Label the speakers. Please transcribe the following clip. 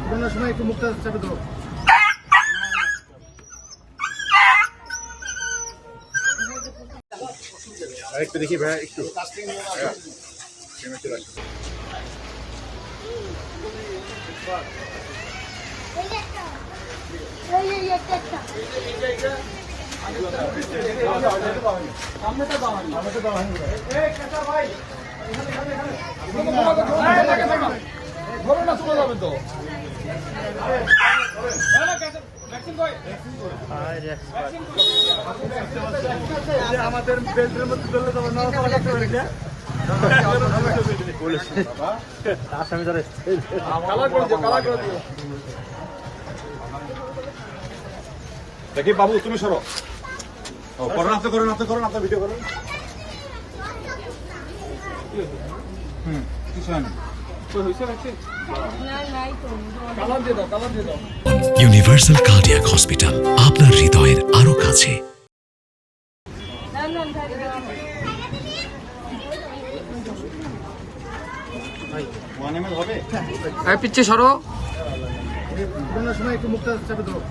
Speaker 1: ঘুরানোর সময় একটু মুখটা চাপে ধরো। আরেকটু দেখি ভাইয়া, একটু আমাদের বেল্টের মধ্যে ধরলে তো
Speaker 2: দেখি বাবু তুমি সরো। করেন আপনি, করেন আপনি, করেন আপনার ভিডিও করেন। কিছু হয় না।
Speaker 3: ইউনিভার্সাল কার্ডিয়াক হসপিটাল, আপনার হৃদয়ের আরো কাছে।
Speaker 1: পিছিয়ে সরো। ঘুরানোর সময় একটু মুখটা চাপে ধরো।